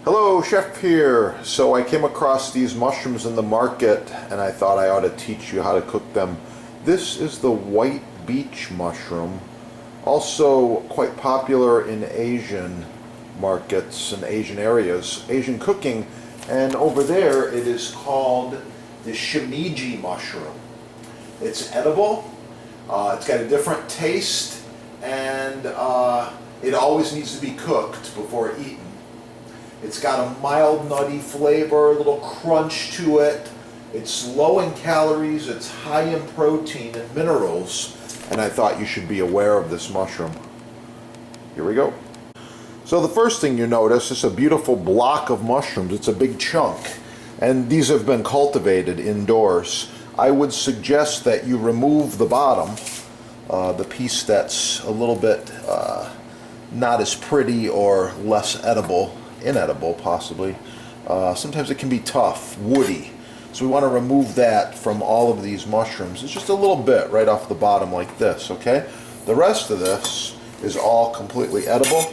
Hello, Chef here. So I came across these mushrooms in the market and I thought I ought to teach you how to cook them. This is the white beach mushroom, also quite popular in Asian markets and Asian areas, Asian cooking, and over there it is called the Shimeji mushroom. It's edible, it's got a different taste, and it always needs to be cooked before eaten. It's got a mild nutty flavor, a little crunch to it. It's low in calories, it's high in protein and minerals, and I thought you should be aware of this mushroom. Here we go. So the first thing you notice is a beautiful block of mushrooms. It's a big chunk, and these have been cultivated indoors. I would suggest that you remove the bottom, the piece that's a little bit not as pretty or less edible. Inedible possibly. Sometimes it can be tough, woody. So we want to remove that from all of these mushrooms. It's just a little bit right off the bottom like this, okay? The rest of this is all completely edible,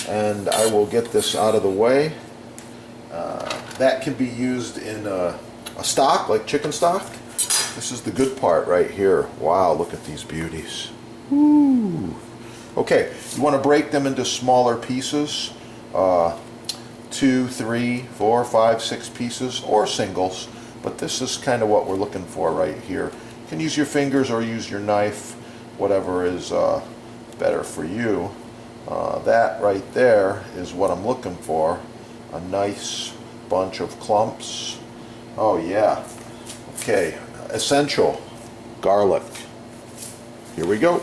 and I will get this out of the way. That can be used in a stock, like chicken stock. This is the good part right here. Wow, look at these beauties. Woo. Okay, you want to break them into smaller pieces. 2, 3, 4, 5, 6 pieces, or singles, but this is kind of what we're looking for right here. You can use your fingers or use your knife, whatever is better for you. That right there is what I'm looking for, a nice bunch of clumps. Oh yeah. Okay, essential garlic. Here we go.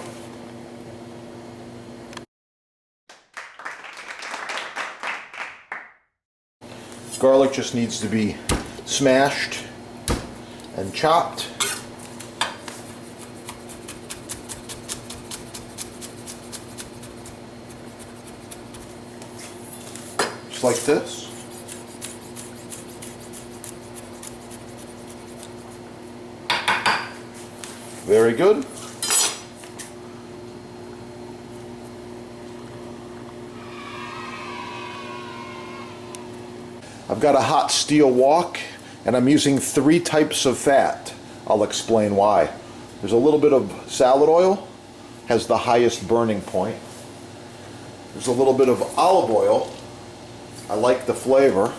Garlic just needs to be smashed and chopped. Just like this. Very good. I've got a hot steel wok, and I'm using 3 types of fat. I'll explain why. There's a little bit of salad oil, has the highest burning point. There's a little bit of olive oil. I like the flavor.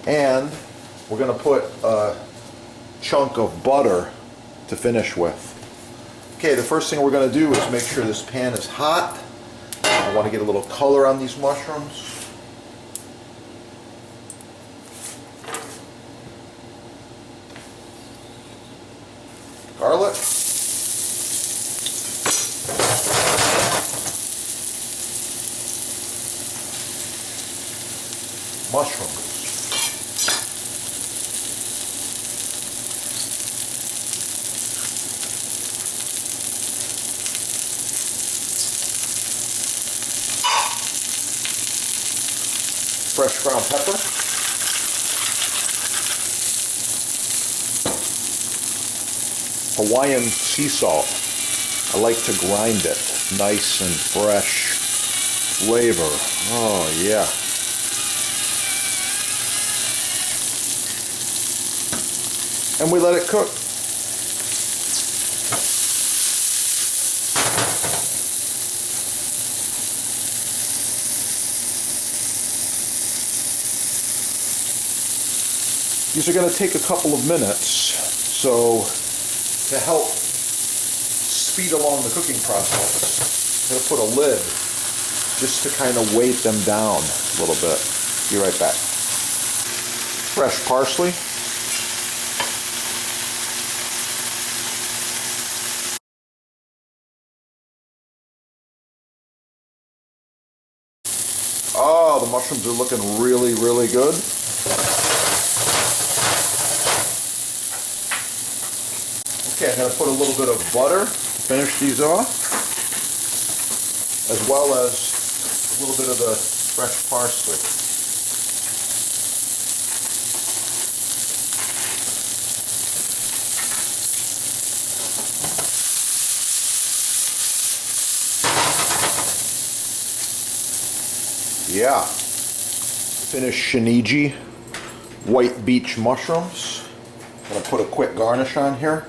And we're going to put a chunk of butter to finish with. Okay, the first thing we're going to do is make sure this pan is hot. I want to get a little color on these mushrooms. Garlic. Mushrooms. Fresh ground pepper. Hawaiian sea salt. I like to grind it. Nice and fresh flavor. Oh yeah. And we let it cook. These are going to take a couple of minutes, so to help speed along the cooking process, I'm going to put a lid just to kind of weight them down a little bit. Be right back. Fresh parsley. Oh, the mushrooms are looking really, really good. Okay, I'm going to put a little bit of butter to finish these off, as well as a little bit of the fresh parsley. Yeah. Finished Shimeji white beach mushrooms. I'm going to put a quick garnish on here,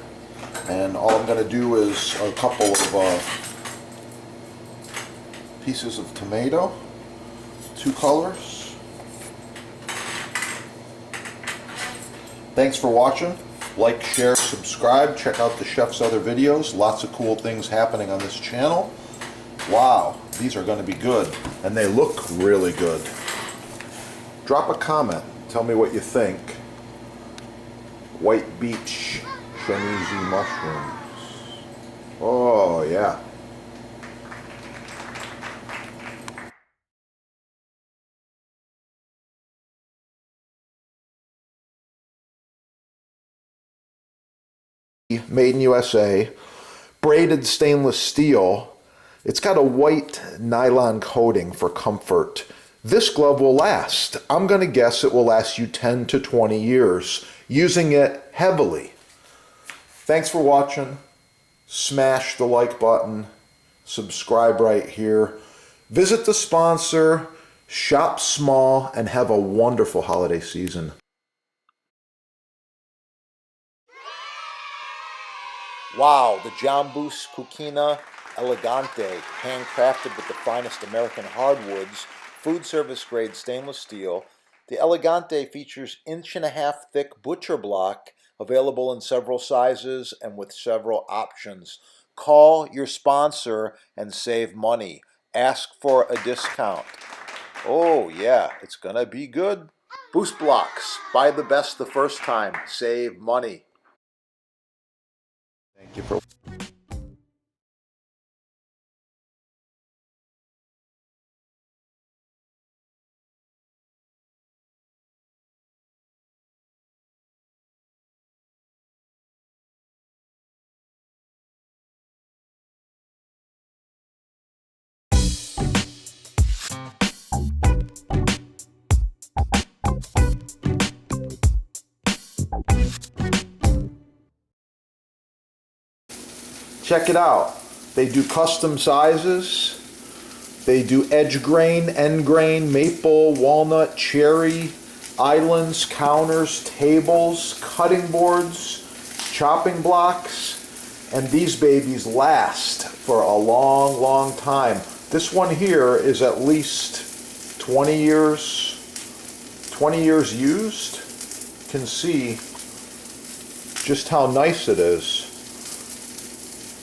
and all I'm going to do is a couple of pieces of tomato, 2 colors. Thanks for watching. Like, share, subscribe, check out the chef's other videos. Lots of cool things happening on this channel. Wow, these are going to be good, and they look really good. Drop a comment. Tell me what you think. White beach Shimeji mushrooms. Oh, yeah. Made in USA, braided stainless steel. It's got a white nylon coating for comfort. This glove will last. I'm going to guess it will last you 10 to 20 years, using it heavily. Thanks for watching. Smash the like button. Subscribe right here. Visit the sponsor. Shop small and have a wonderful holiday season. Wow, the Jambus Cucina Elegante, handcrafted with the finest American hardwoods, food service grade stainless steel. The Elegante features 1.5" thick butcher block, available in several sizes and with several options. Call your sponsor and save money. Ask for a discount. Oh yeah, it's gonna be good. Boost blocks. Buy the best the first time. Save money. Thank you for check it out. They do custom sizes. They do edge grain, end grain, maple, walnut, cherry, islands, counters, tables, cutting boards, chopping blocks, and these babies last for a long, long time. This one here is at least 20 years used. You can see just how nice it is.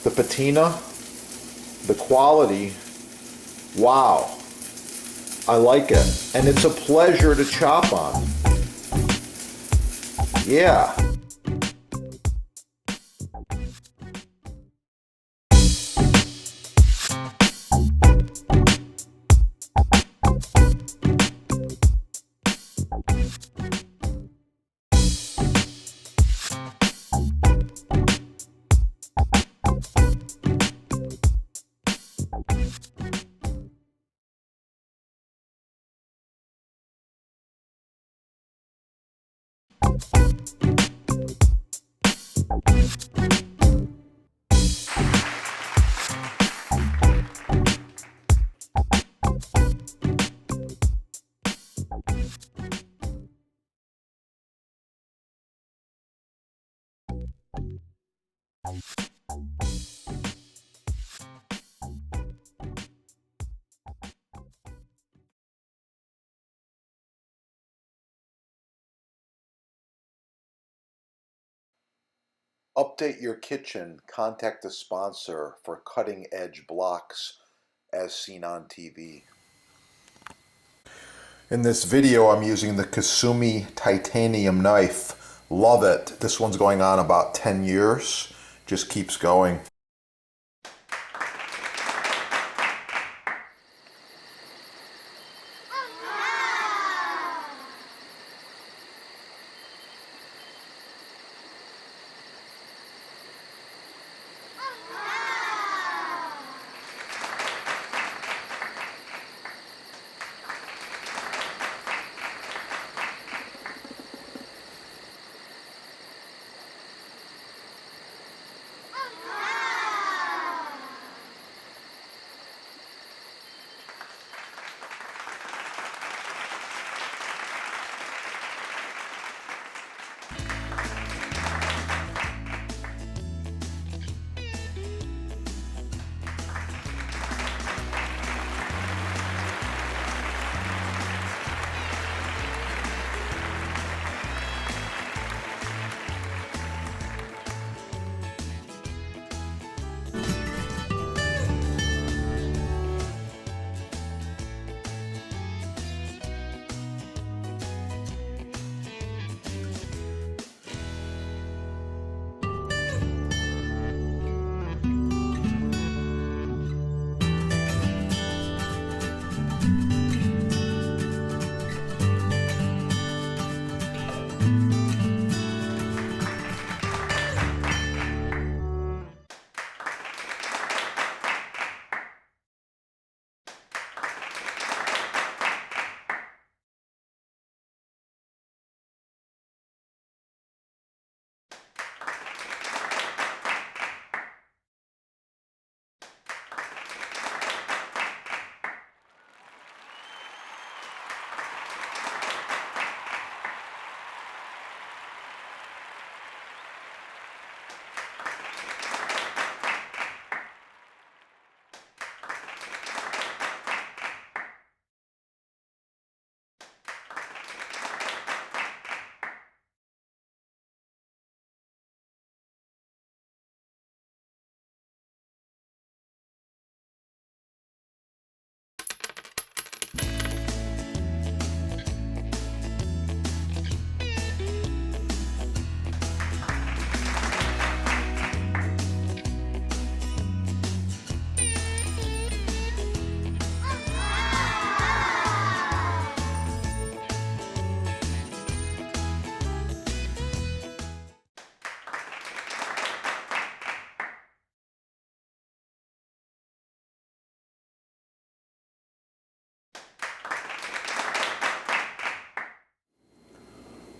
The patina, the quality, wow, I like it. And it's a pleasure to chop on. Yeah. Update your kitchen. Contact the sponsor for cutting edge blocks as seen on TV. In this video, I'm using the Kasumi titanium knife. Love it. This one's going on about 10 years. Just keeps going.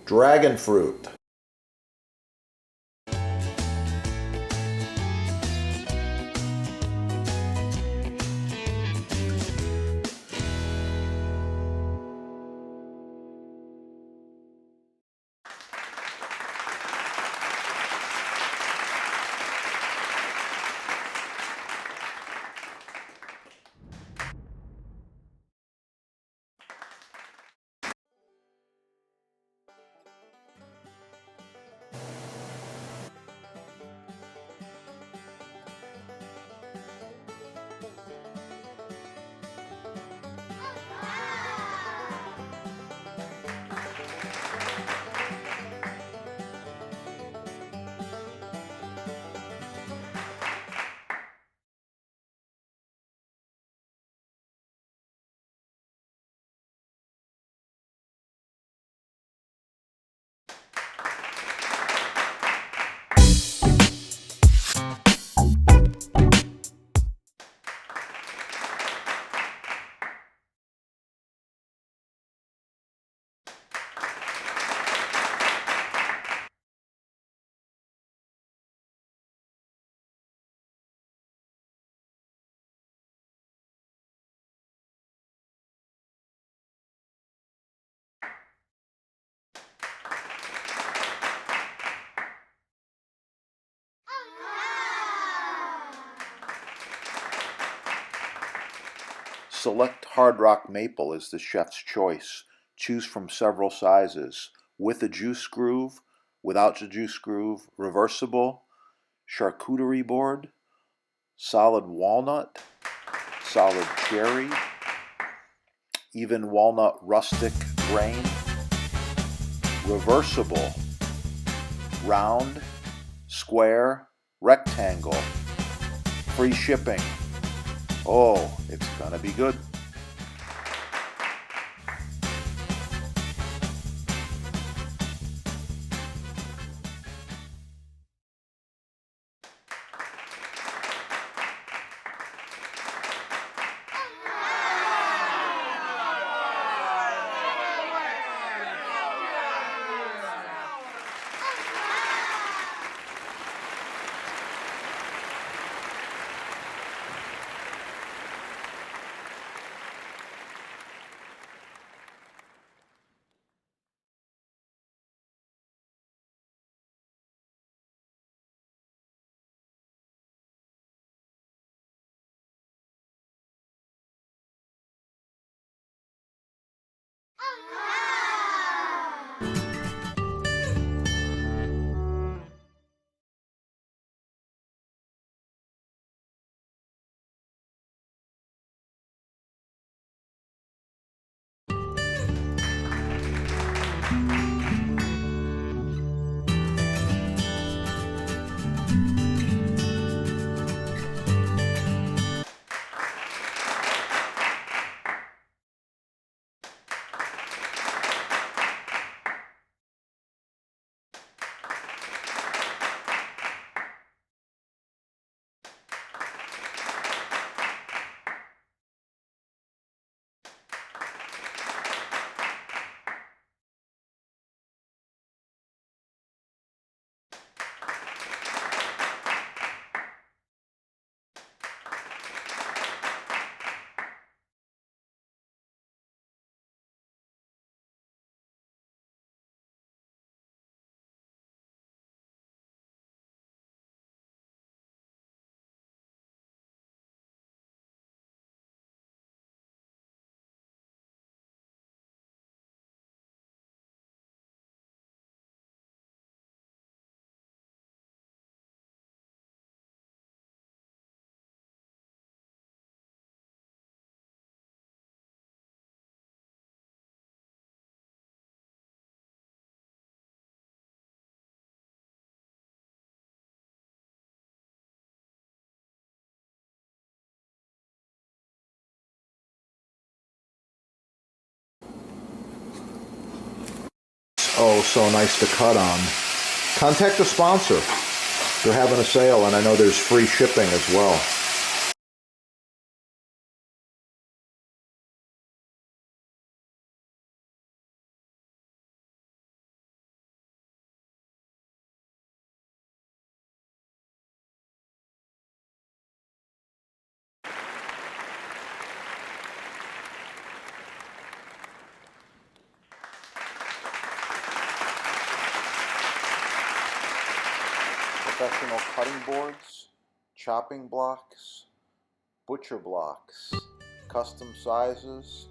Dragon fruit. Select Hard Rock Maple is the chef's choice. Choose from several sizes, with a juice groove, without the juice groove, reversible, charcuterie board, solid walnut, solid cherry, even walnut rustic grain, reversible, round, square, rectangle, free shipping. Oh, it's gonna be good. Oh, so nice to cut on. Contact the sponsor. They're having a sale, and I know there's free shipping as well. professional cutting boards, chopping blocks, butcher blocks, custom sizes,